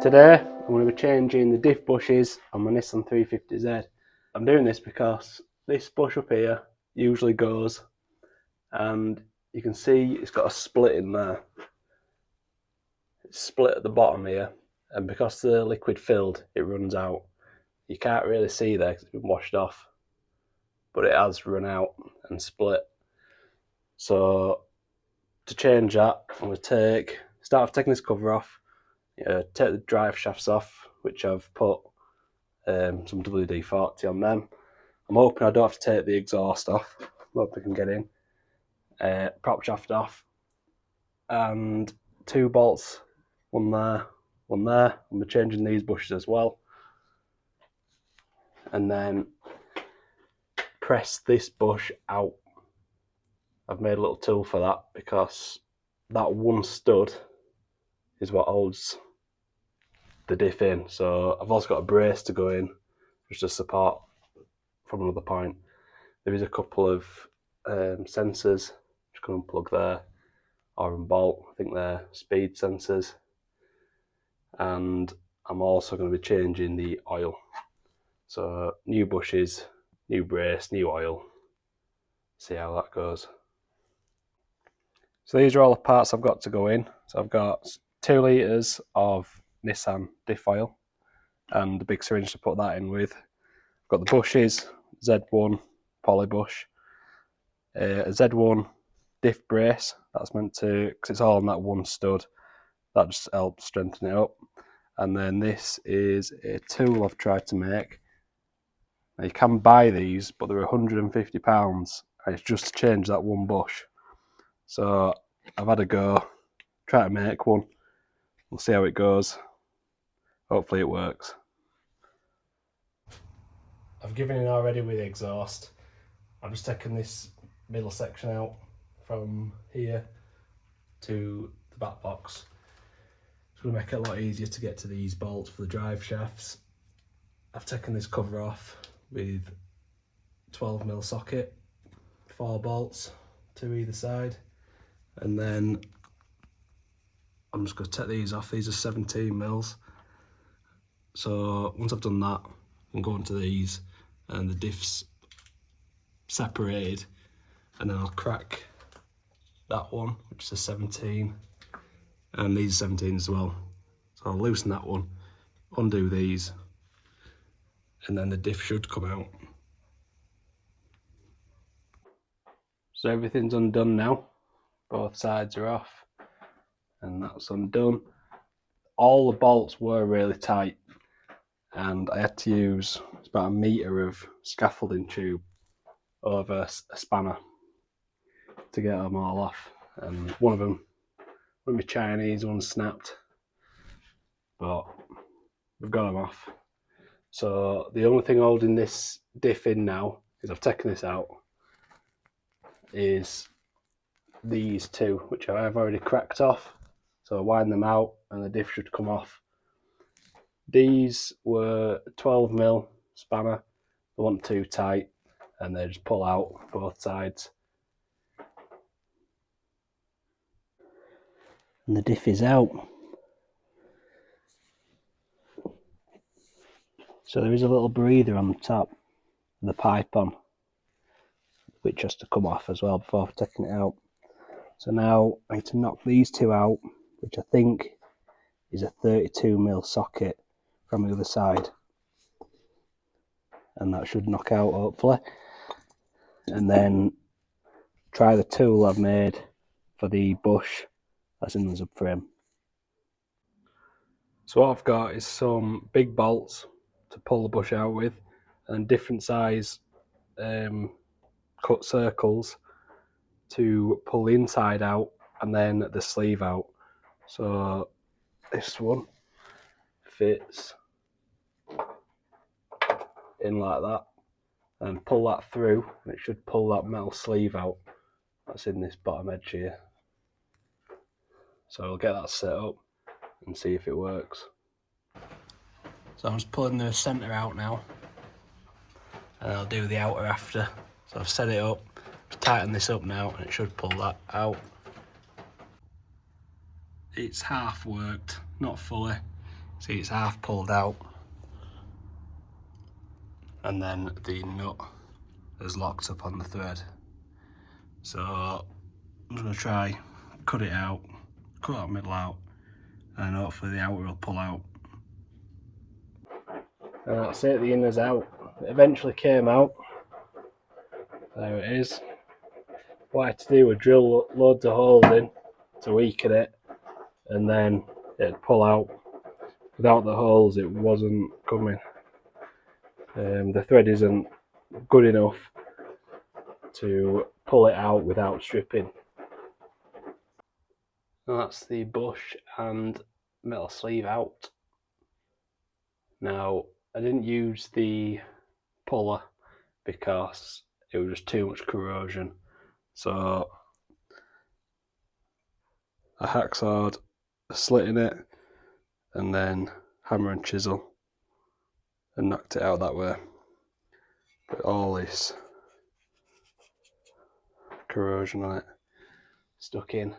Today I'm going to be changing the diff bushes on my Nissan 350Z. I'm doing this because this bush up here usually goes, and you can see it's got a split in there. It's split at the bottom here, and because the liquid filled, it runs out. You can't really see there because it's been washed off, but it has run out and split. So to change that, I'm going to start off taking this cover off, take the drive shafts off, which I've put some WD-40 on them. I'm hoping I don't have to take the exhaust off. Hope I can get in. Prop shaft off, and 2 bolts, one there, one there. I'll be changing these bushes as well, and then press this bush out. I've made a little tool for that because that one stud is what holds the diff in. So I've also got a brace to go in, just to support from another point. There is a couple of sensors, just going to unplug there, or in bolt. I think they're speed sensors. And I'm also going to be changing the oil. So new bushes, new brace, new oil. See how that goes. So these are all the parts I've got to go in. So I've got 2 litres of Nissan diff oil and the big syringe to put that in with. I've got the bushes, Z1 poly bush, a Z1 diff brace. That's meant to, because it's all on that one stud, that just helps strengthen it up. And then this is a tool I've tried to make. Now you can buy these, but they're £150, and it's just to change that one bush. So I've had a go, try to make one. We'll see how it goes. Hopefully it works. I've given in already with the exhaust. I've just taken this middle section out from here to the back box. It's going to make it a lot easier to get to these bolts for the drive shafts. I've taken this cover off with 12mm socket, 4 bolts, 2 either side, and then I'm just going to take these off. These are 17mm. So once I've done that, I can go into these, and the diff's separated, and then I'll crack that one, which is a 17, and these are 17 as well. So I'll loosen that one, undo these, and then the diff should come out. So everything's undone now. Both sides are off, and that's undone. All the bolts were really tight, and I had to use about 1 metre of scaffolding tube over a spanner to get them all off. And one of them Chinese, one snapped, but we've got them off. So the only thing holding this diff in now, is I've taken this out, is these 2, which I've already cracked off. So I wind them out and the diff should come off. These were 12mm spanner. They weren't too tight, and they just pull out both sides. And the diff is out. So there is a little breather on the top of the pipe on, which has to come off as well before taking it out. So now I need to knock these 2 out, which I think is a 32mm socket from the other side. And that should knock out, hopefully. And then try the tool I've made for the bush that's in the subframe. So what I've got is some big bolts to pull the bush out with, and different size cut circles to pull the inside out and then the sleeve out. So this one fits in like that, and pull that through, and it should pull that metal sleeve out that's in this bottom edge here. So I'll get that set up and see if it works. So I'm just pulling the centre out now, and I'll do the outer after. So I've set it up, just tighten this up now, and it should pull that out. It's half worked, not fully. See, it's half pulled out, and then the nut is locked up on the thread. So I'm just going to try cut it out, cut that middle out, and hopefully the outer will pull out. And that's it, the inner's out. It eventually came out. There it is. What I had to do was drill loads of holes in to weaken it, and then it'd pull out. Without the holes it wasn't coming. The thread isn't good enough to pull it out without stripping. And that's the bush and metal sleeve out. Now, I didn't use the puller because it was just too much corrosion. So I hacksawed a slit in it and then hammer and chisel and knocked it out that way. But all this corrosion on it stuck in.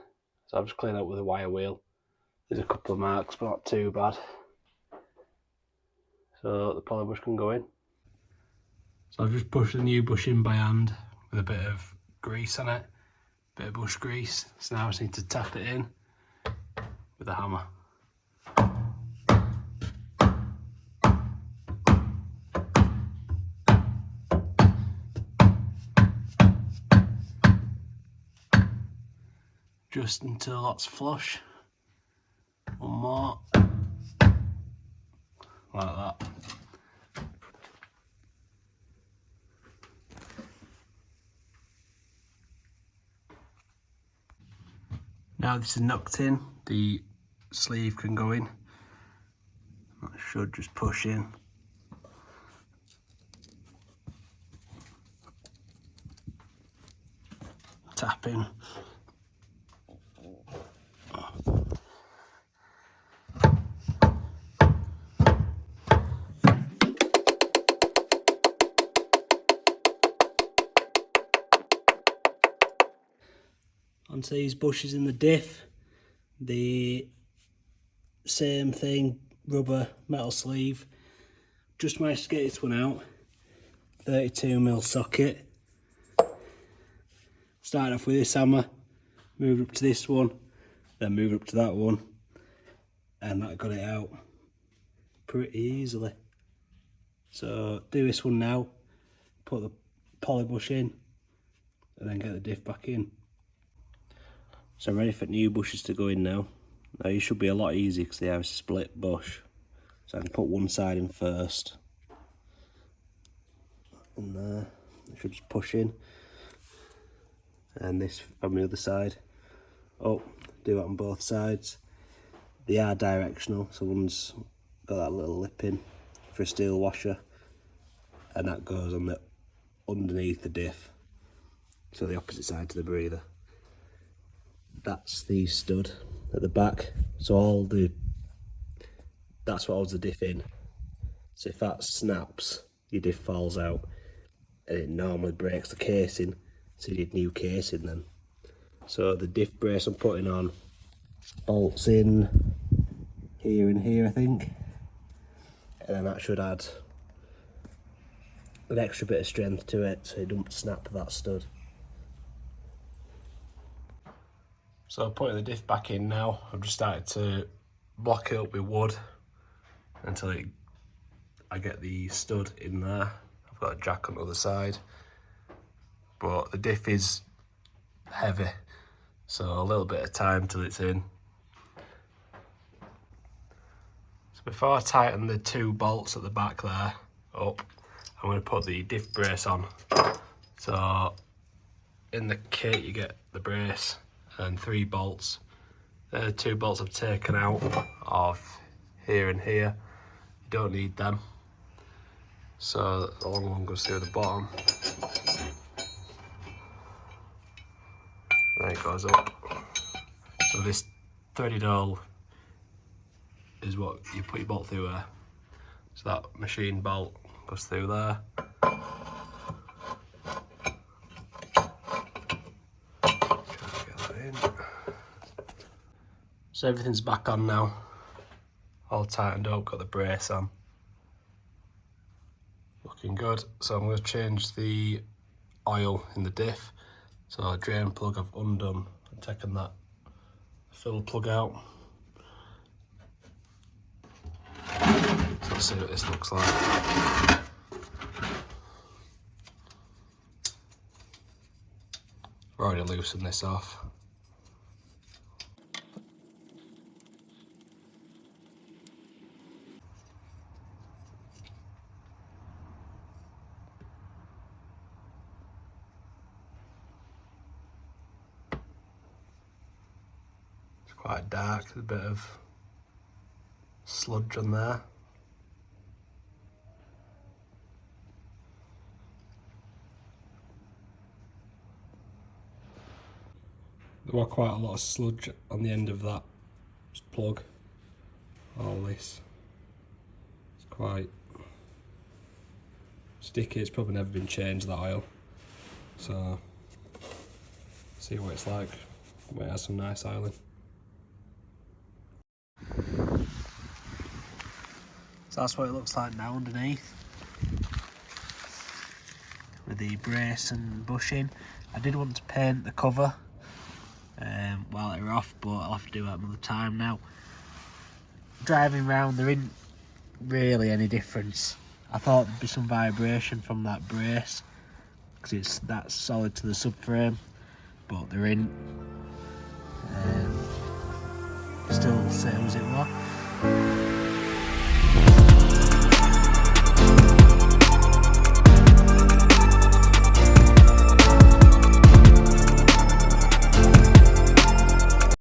So I've just cleaned up with a wire wheel. There's a couple of marks, but not too bad. So the poly bush can go in. So I've just pushed the new bush in by hand with a bit of grease on it, a bit of bush grease. So now I just need to tap it in with a hammer. Just until that's flush. One more. Like that. Now this is knocked in, the sleeve can go in. That should just push in. Tap in. Onto these bushes in the diff, the same thing, rubber metal sleeve. Just managed to get this one out, 32mm socket. Started off with this hammer, moved up to this one, then moved up to that one, and that got it out pretty easily. So do this one now, put the poly bush in, and then get the diff back in. So I'm ready for new bushes to go in now. Now you should be a lot easier because they have a split bush. So I can put one side in first. And there, I should just push in. And this from the other side. Oh, do that on both sides. They are directional, so one's got that little lip in for a steel washer. And that goes on the underneath the diff. So the opposite side to the breather. That's the stud at the back, so that's what holds the diff in. So if that snaps, your diff falls out, and it normally breaks the casing, so you need new casing then. So the diff brace I'm putting on bolts in here and here, I think, and then that should add an extra bit of strength to it so it doesn't snap that stud. So putting the diff back in now, I've just started to block it up with wood until I get the stud in there. I've got a jack on the other side, but the diff is heavy, so a little bit of time till it's in. So before I tighten the two bolts at the back there up, I'm going to put the diff brace on. So in the kit you get the brace and 3 bolts. The 2 bolts I've taken out of here and here. You don't need them. So the long one goes through the bottom. Then it goes up. So this threaded hole is what you put your bolt through there. So that machine bolt goes through there. So everything's back on now. all tightened up, got the brace on. Looking good. So I'm going to change the oil in the diff. So drain plug I've undone and taken that fill plug out. So let's see what this looks like. I've already loosened this off. It's quite dark, there's a bit of sludge on there. There was quite a lot of sludge on the end of that plug. All this. It's quite sticky, it's probably never been changed, that oil. So, see what it's like. It has some nice oiling. So that's what it looks like now underneath. With the brace and bushing. I did want to paint the cover while they're off, but I'll have to do that another time now. Driving round, there isn't really any difference. I thought there'd be some vibration from that brace because it's that solid to the subframe, but there isn't. Still the same as it was.